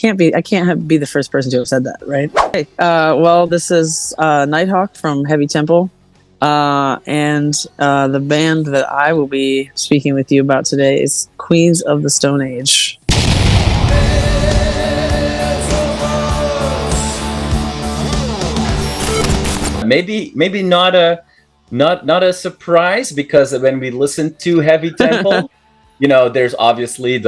I can't be the first person to have said that, right? Okay. Well, this is Nighthawk from Heavy Temple, and the band that I will be speaking with you about today is Queens of the Stone Age. Maybe not a surprise, because when we listen to Heavy Temple, there's obviously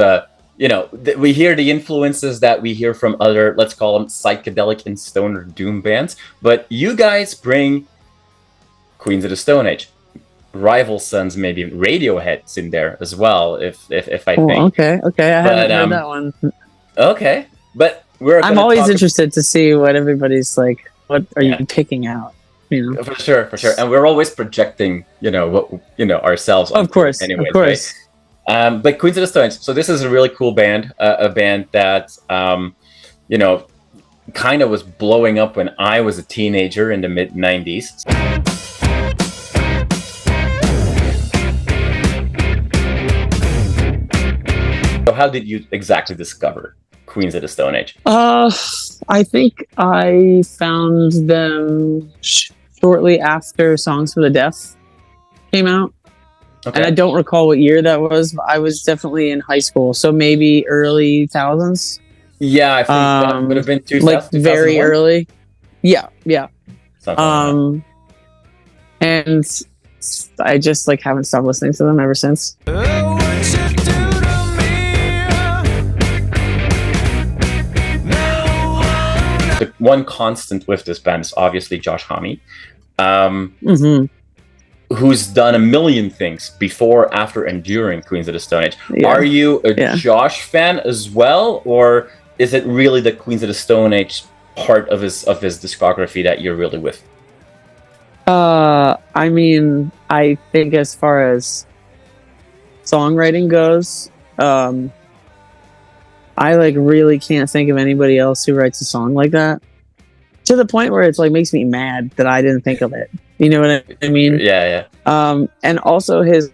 we hear the influences that we hear from other, let's call them psychedelic and stoner doom bands, but you guys bring Queens of the Stone Age, Rival Sons, maybe Radiohead's in there as well, if I think. Okay, I haven't heard that one. Okay, but I'm always interested to see what everybody's like. What are you picking out? For sure, and we're always projecting, ourselves. Of course, anyways, of course. Right? But Queens of the Stone Age. So this is a really cool band, a band that, kind of was blowing up when I was a teenager in the mid '90s. So how did you exactly discover Queens of the Stone Age? I think I found them shortly after Songs for the Deaf came out. Okay. And I don't recall what year that was, but I was definitely in high school, so maybe early thousands. Yeah, I think that would have been 2000, like very early. Yeah. Something and I just haven't stopped listening to them ever since. The one constant with this band is obviously Josh Homme, who's done a million things before, after, and during Queens of the Stone Age. Yeah. Are you a Josh fan as well, or is it really the Queens of the Stone Age part of his discography that you're really with? I mean, I think as far as songwriting goes, I really can't think of anybody else who writes a song like that, to the point where it's makes me mad that I didn't think of it. You know what I mean? Yeah. And also his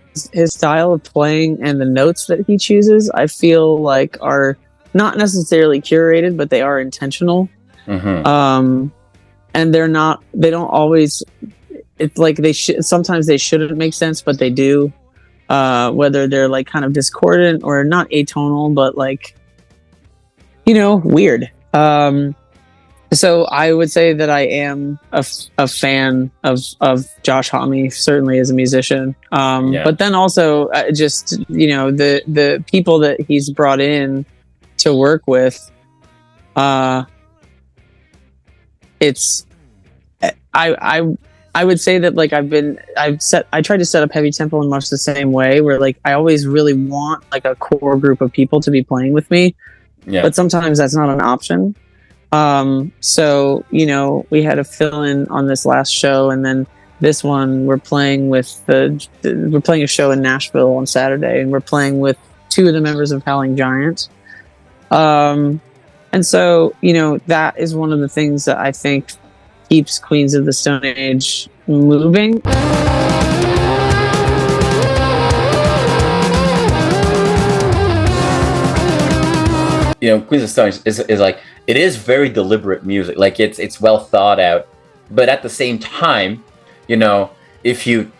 style of playing and the notes that he chooses, I feel are not necessarily curated, but they are intentional. And they don't always. It's sometimes they shouldn't make sense, but they do. Whether they're kind of discordant or not atonal, but weird. So I would say that I am a fan of Josh Homme, certainly as a musician. But then also just, the people that he's brought in to work with, it's, I would say that I tried to set up Heavy Temple in much the same way, where I always really want a core group of people to be playing with me. Yeah. But sometimes that's not an option. So, we had a fill-in on this last show, and then this one we're playing with we're playing a show in Nashville on Saturday, and we're playing with two of the members of Howling Giant. And so, that is one of the things that I think keeps Queens of the Stone Age moving. Queens of Stone Age is it is very deliberate music. It's well thought out, but at the same time, if you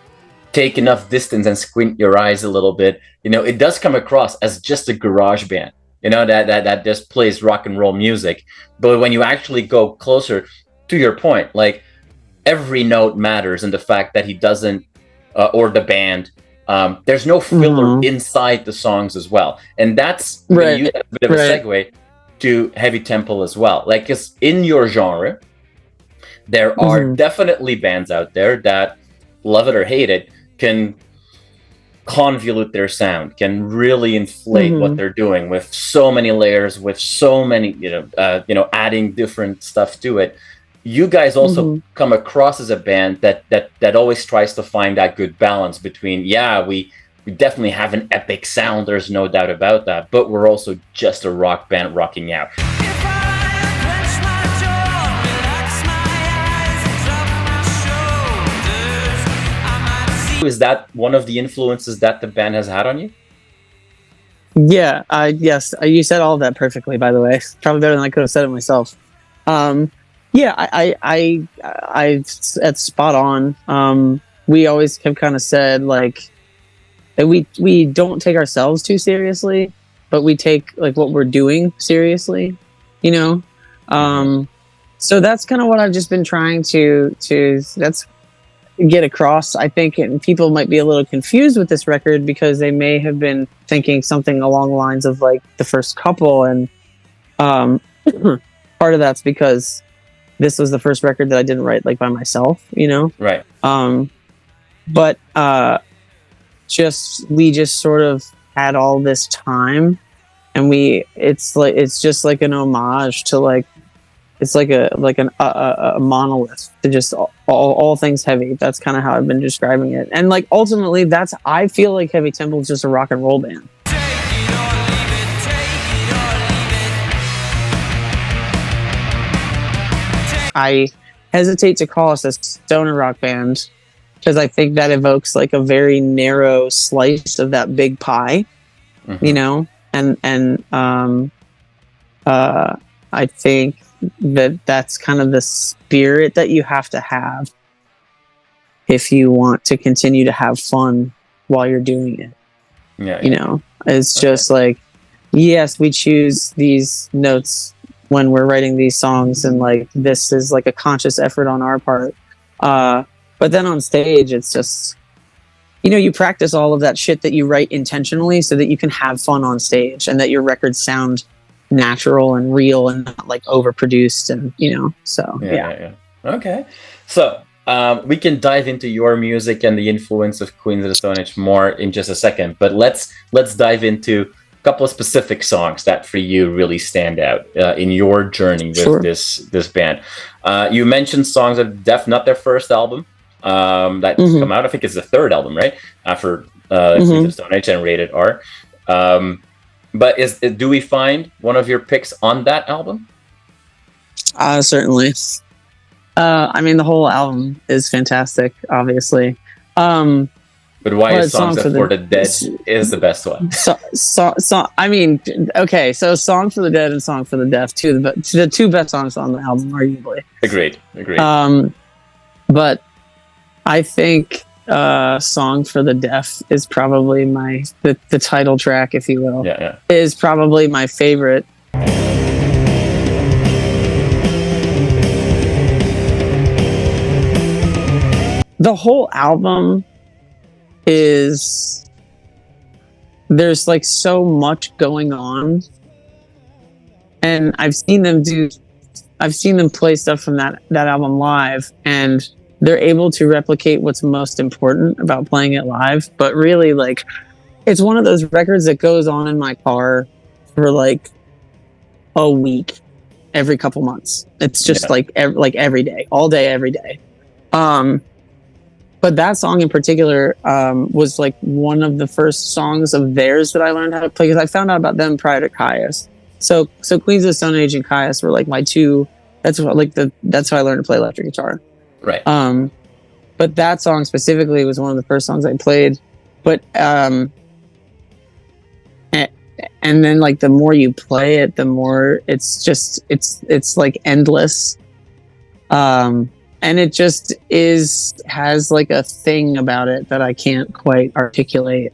take enough distance and squint your eyes a little bit, it does come across as just a garage band, that just plays rock and roll music. But when you actually go closer, to your point, every note matters, and the fact that he doesn't, or the band, there's no filler inside the songs as well. And that's a bit of a segue to Heavy Temple as well. Because in your genre, there are definitely bands out there that, love it or hate it, can convolute their sound, can really inflate what they're doing with so many layers, with so many, adding different stuff to it. You guys also come across as a band that always tries to find that good balance between, we definitely have an epic sound, there's no doubt about that, but we're also just a rock band rocking out. Is that one of the influences that the band has had on you? Yeah, yes, you said all of that perfectly. By the way, probably better than I could have said it myself. Yeah, it's spot on. We always have kind of said like that we don't take ourselves too seriously, but we take like what we're doing seriously, you know. So that's kind of what I've just been trying to that's get across. I think, and people might be a little confused with this record because they may have been thinking something along the lines of like the first couple, and part of that's because this was the first record that I didn't write like by myself, you know. Right. But we just sort of had all this time, and it's just like an homage to like, it's like a monolith to just all things heavy. That's kind of how I've been describing it. And like ultimately I feel like Heavy Temple is just a rock and roll band. I hesitate to call us a stoner rock band because I think that evokes like a very narrow slice of that big pie, you know? And I think that's kind of the spirit that you have to have if you want to continue to have fun while you're doing it. Yeah. You know, it's just like, yes, we choose these notes when we're writing these songs, and like this is like a conscious effort on our part. But then on stage, it's just, you know, you practice all of that shit that you write intentionally so that you can have fun on stage and that your records sound natural and real and not like overproduced, and you know, so yeah. Okay, so we can dive into your music and the influence of Queens of the Stone Age more in just a second, but let's dive into a couple of specific songs that for you really stand out in your journey with this band. You mentioned songs of not their first album that come out. I think it's the third album, right, after Queens of the Stone Age and Rated R. But do we find one of your picks on that album? Certainly. I mean, the whole album is fantastic, obviously. But why is Songs for the Dead is the best one? I mean, okay, so Song for the Dead and Song for the Deaf, the two best songs on the album, arguably. Agreed. But I think Song for the Deaf is probably the title track, if you will, is probably my favorite. The whole album there's like so much going on, and I've seen them play stuff from that album live, and they're able to replicate what's most important about playing it live. But really, like, it's one of those records that goes on in my car for like a week every couple months. It's just like every day, all day, every day. But that song in particular was like one of the first songs of theirs that I learned how to play, because I found out about them prior to Caius. So Queens of the Stone Age and Caius were like my two. That's how I learned to play electric guitar. Right. But that song specifically was one of the first songs I played. But and then like the more you play it, the more it's like endless. And it just has like a thing about it that I can't quite articulate.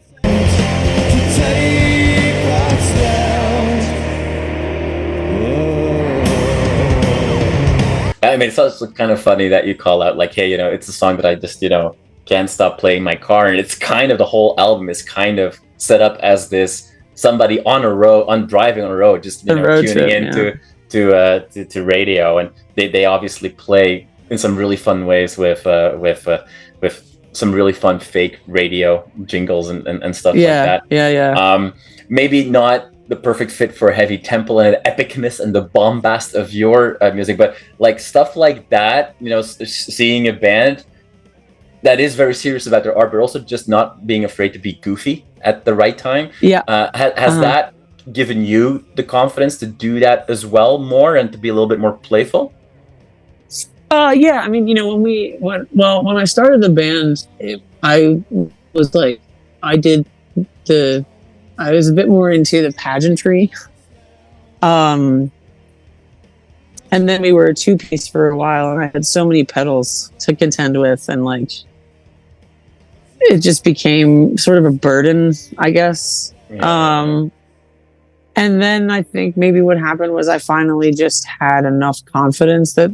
I mean, it's also kind of funny that you call out like, hey, you know, it's a song that I just, you know, can't stop playing in my car. And it's kind of, the whole album is kind of set up as this somebody driving on a road, just, you know, tuning into to radio. And they obviously play in some really fun ways with some really fun fake radio jingles and stuff like that. Yeah. Maybe not the perfect fit for Heavy Temple and the epicness and the bombast of your music, but like stuff like that, you know, seeing a band that is very serious about their art, but also just not being afraid to be goofy at the right time. Has that given you the confidence to do that as well more and to be a little bit more playful? Yeah, I mean, you know, when I started the band, I was like, I did the I was a bit more into the pageantry. And then we were a 2-piece for a while, and I had so many pedals to contend with, and like it just became sort of a burden, I guess. Yeah. And then I think maybe what happened was I finally just had enough confidence that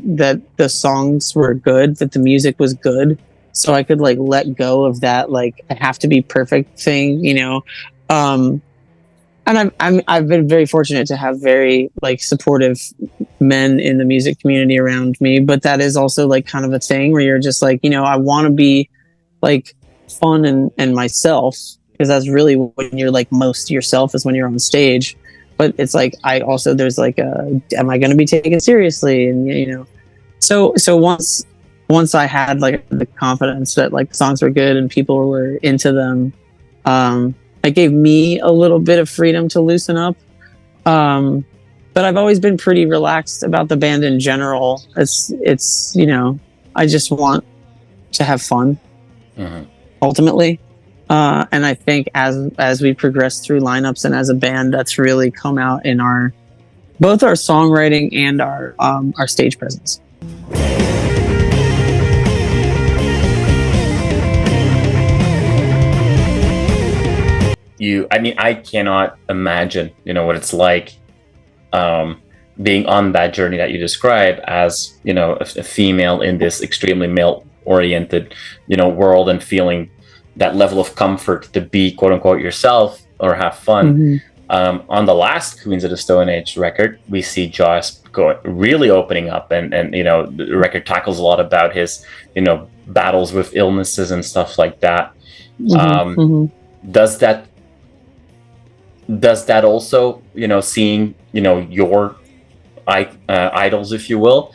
the songs were good, that the music was good, so I could like let go of that like I have to be perfect thing, you know. And I've been very fortunate to have very like supportive men in the music community around me, but that is also like kind of a thing where you're just like, you know, I want to be like fun and myself, because that's really when you're like most yourself is when you're on stage. But it's like I also there's like am I going to be taken seriously, and you know, so once I had like the confidence that like songs were good and people were into them, it gave me a little bit of freedom to loosen up. But I've always been pretty relaxed about the band in general. It's you know, I just want to have fun, ultimately. And I think as we progress through lineups and as a band, that's really come out in both our songwriting and our stage presence. I mean, I cannot imagine, you know, what it's like being on that journey that you describe as, you know, a female in this extremely male-oriented, you know, world, and feeling that level of comfort to be quote unquote yourself or have fun. On the last Queens of the Stone Age record, we see Josh really opening up, and you know, the record tackles a lot about his, you know, battles with illnesses and stuff like that. Does that also, you know, seeing, you know, your idols, if you will,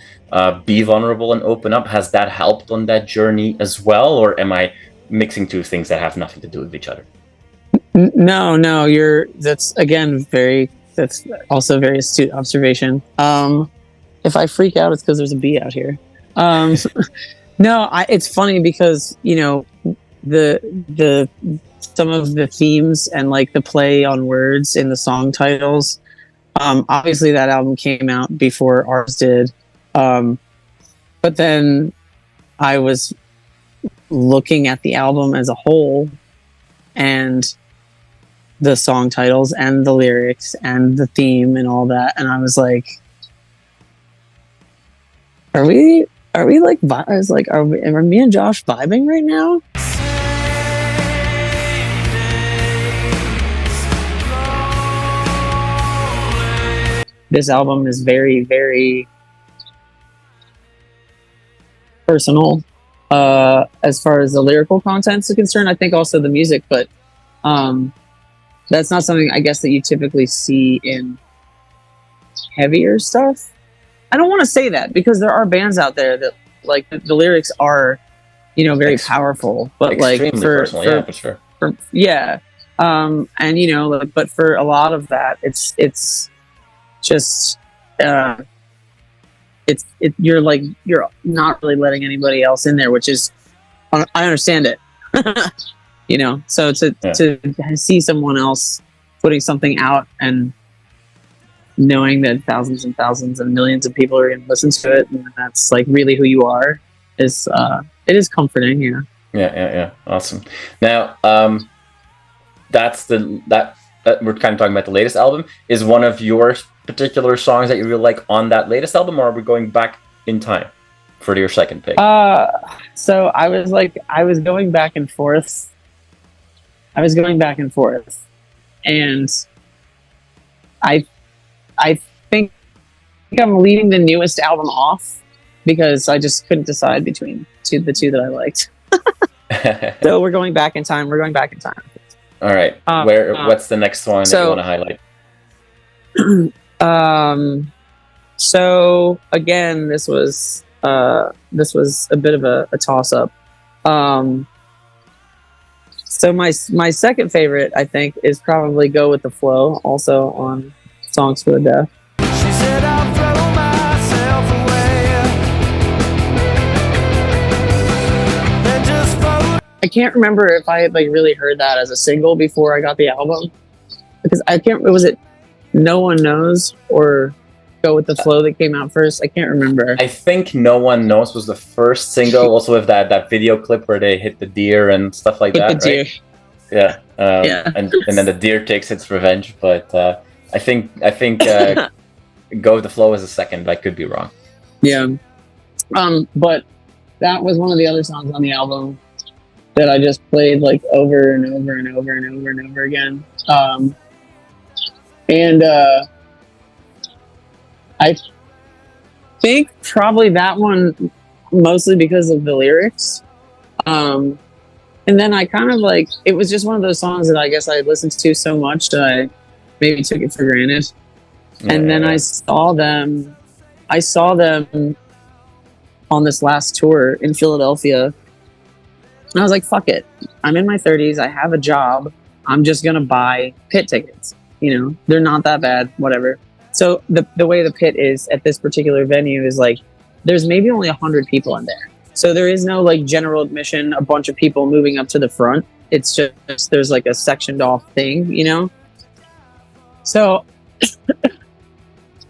be vulnerable and open up, has that helped on that journey as well, or am I mixing two things that have nothing to do with each other? No, that's also very astute observation. If I freak out, it's because there's a bee out here. No, it's funny because, you know, the some of the themes and like the play on words in the song titles, obviously that album came out before ours did, but then I was looking at the album as a whole, and the song titles and the lyrics and the theme and all that, and I was like, are me and Josh vibing right now? This album is very, very personal as far as the lyrical content is concerned. I think also the music, but that's not something I guess that you typically see in heavier stuff. I don't want to say that, because there are bands out there that like the lyrics are, you know, very powerful, but like for sure. And you know, like, but for a lot of that, it's just you're not really letting anybody else in there, which is, I understand it. You know, so to see someone else putting something out and knowing that thousands and thousands and millions of people are going to listen to it, and that's like really who you are, is it is comforting. Yeah. Awesome. Now that's that we're kind of talking about the latest album. Is one of your particular songs that you really like on that latest album, or are we going back in time for your second pick? So I was going back and forth. And I think I'm leaving the newest album off because I just couldn't decide between the two that I liked. So we're going back in time. All right. What's the next one that you want to highlight? So again, this was a bit of a toss up. So my second favorite, I think, is probably Go With The Flow, also on Songs for the Deaf. She said, I'll throw myself away. Then just I can't remember if I had like really heard that as a single before I got the album. because I can't. Was it No One Knows or Go With the Flow that came out first? I can't remember. I think No One Knows was the first single, also with that video clip where they hit the deer and stuff like that, right? Yeah. Yeah. And then the deer takes its revenge, but I think Go With the Flow is the second. I could be wrong. Yeah. But that was one of the other songs on the album that I just played like over and over and over and over and over again. I think probably that one mostly because of the lyrics. And then I kind of like, it was just one of those songs that I guess I listened to so much that I maybe took it for granted. Yeah. And then I saw them on this last tour in Philadelphia. And I was like, fuck it. I'm in my 30s. I have a job. I'm just going to buy pit tickets. You know, they're not that bad, whatever. So the way the pit is at this particular venue is like, there's maybe only 100 people in there. So there is no like general admission, a bunch of people moving up to the front. It's just, there's like a sectioned off thing, you know? So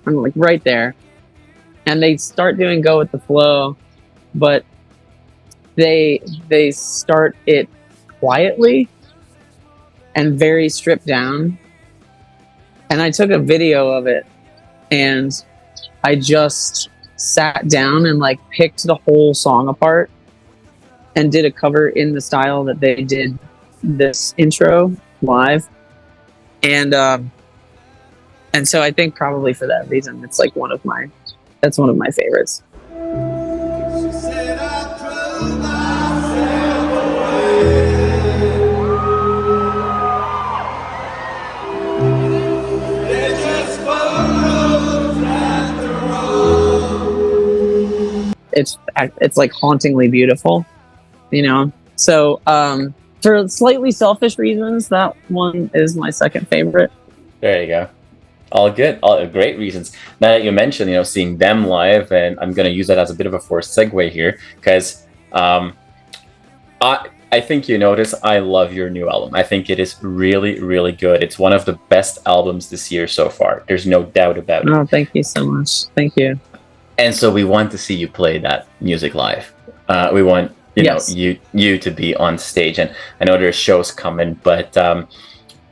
I'm like right there. And they start doing Go With the Flow, but they start it quietly and very stripped down. And I took a video of it and I just sat down and like picked the whole song apart and did a cover in the style that they did this intro live. And so I think probably for that reason, it's like one of my favorites. It's like hauntingly beautiful, you know? So for slightly selfish reasons, that one is my second favorite. There you go. All good, all great reasons. Now that you mentioned, you know, seeing them live, and I'm going to use that as a bit of a forced segue here, because I think you notice I love your new album. I think it is really, really good. It's one of the best albums this year so far. There's no doubt about it. Oh, thank you so much. Thank you. And so we want to see you play that music live. We want you to be on stage, and I know there's shows coming, but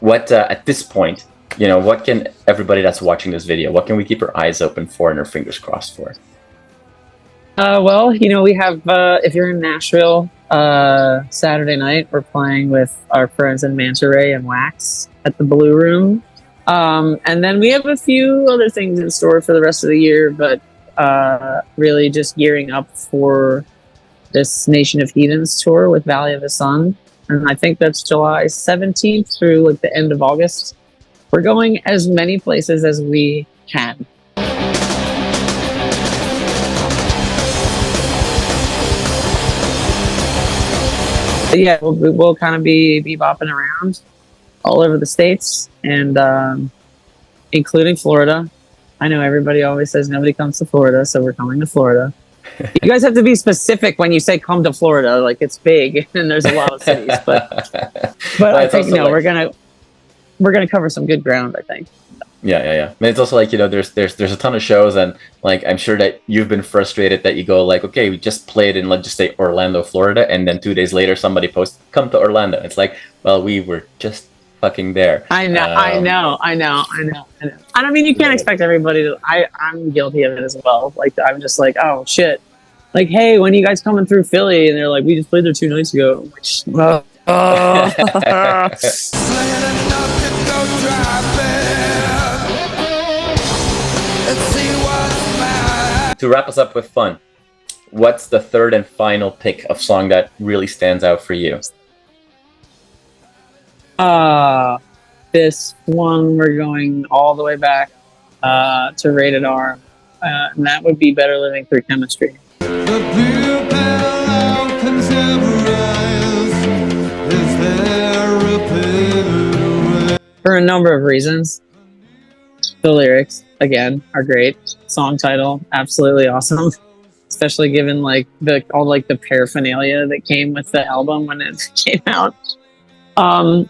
what at this point, you know, what can everybody that's watching this video, what can we keep our eyes open for and our fingers crossed for? Well, you know, we have if you're in Nashville Saturday night, we're playing with our friends in Manta Ray and Wax at the Blue Room, and then we have a few other things in store for the rest of the year, but really just gearing up for this Nation of Heathens tour with Valley of the Sun. And I think that's July 17th through like the end of August. We're going as many places as we can. But yeah, we'll kind of be bopping around all over the States, and including Florida. I know everybody always says nobody comes to Florida, so we're coming to Florida. You guys have to be specific when you say come to Florida. Like, it's big and there's a lot of cities, but well, I think no, like, we're gonna cover some good ground, I think. Yeah. And it's also like, you know, there's a ton of shows, and like I'm sure that you've been frustrated that you go like, okay, we just played in, let's just say, Orlando, Florida, and then 2 days later somebody posts, come to Orlando. It's like, well, we were just fucking there. I know. And I mean, you can't expect everybody to. I'm guilty of it as well. Like, I'm just like, oh shit. Like, hey, when are you guys coming through Philly? And they're like, we just played there 2 nights ago. Which, To wrap us up with fun, what's the third and final pick of song that really stands out for you? This one, we're going all the way back to Rated R, and that would be Better Living Through Chemistry. For a number of reasons. The lyrics, again, are great. Song title, absolutely awesome. Especially given like all the paraphernalia that came with the album when it came out. But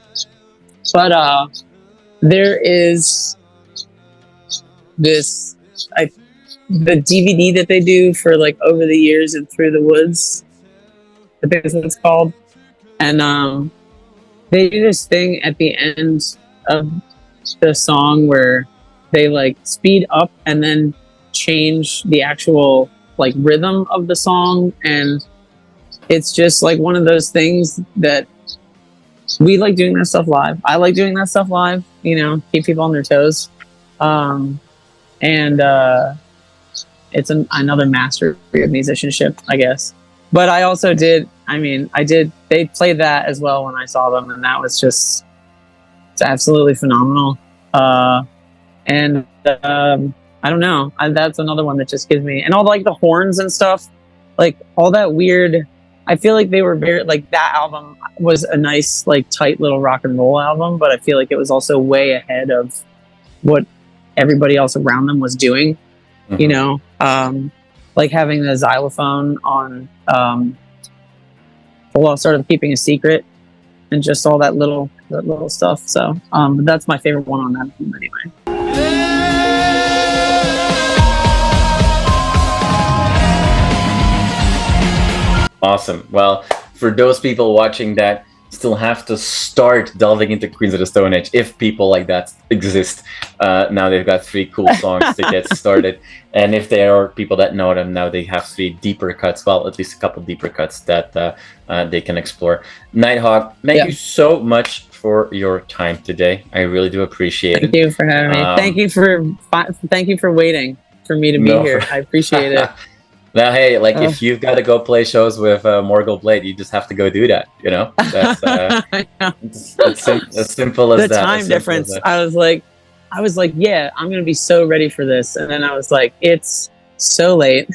there is this, the DVD that they do for like Over the Years and Through the Woods, I think that's what it's called. And they do this thing at the end of the song where they like speed up and then change the actual like rhythm of the song, and it's just like one of those things that we like doing that stuff live. I like doing that stuff live, you know, keep people on their toes. It's another mastery of musicianship, I guess. But I also did, they played that as well when I saw them, and that was just, it's absolutely phenomenal. I don't know, that's another one that just gives me, and all like the horns and stuff, like all that weird, I feel like they were very, like that album was a nice, like tight little rock and roll album, but I feel like it was also way ahead of what everybody else around them was doing, you know? Like having the xylophone on well, sort of Keeping a Secret, and just all that little stuff. So that's my favorite one on that album anyway. Awesome. Well, for those people watching that still have to start delving into Queens of the Stone Age, if people like that exist, now they've got 3 cool songs to get started. And if there are people that know them, now they have 3 deeper cuts, well, at least a couple deeper cuts that they can explore. Nighthawk, thank you so much for your time today. I really do appreciate it. Thank you for having me. Thank you for waiting for me to be here. I appreciate it. Now, hey, like if you've got to go play shows with Morgul Blade, you just have to go do that, you know? That's as simple as that. The time difference. I was like, yeah, I'm going to be so ready for this. And then I was like, it's so late.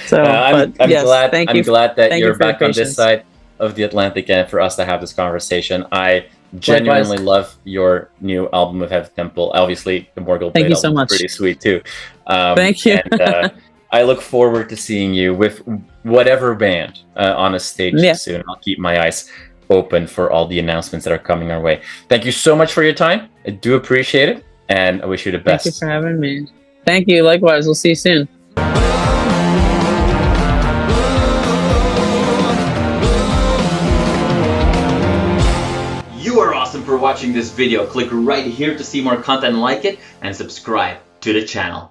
So I'm glad that you're back on this side of the Atlantic and for us to have this conversation. I genuinely love your new album with Heavy Temple. Obviously, the Morgul Blade album is pretty sweet too. Thank you. And I look forward to seeing you with whatever band on a stage soon. I'll keep my eyes open for all the announcements that are coming our way. Thank you so much for your time. I do appreciate it, and I wish you the best. Thank you for having me. Thank you. Likewise. We'll see you soon. You are awesome for watching this video. Click right here to see more content like it and subscribe to the channel.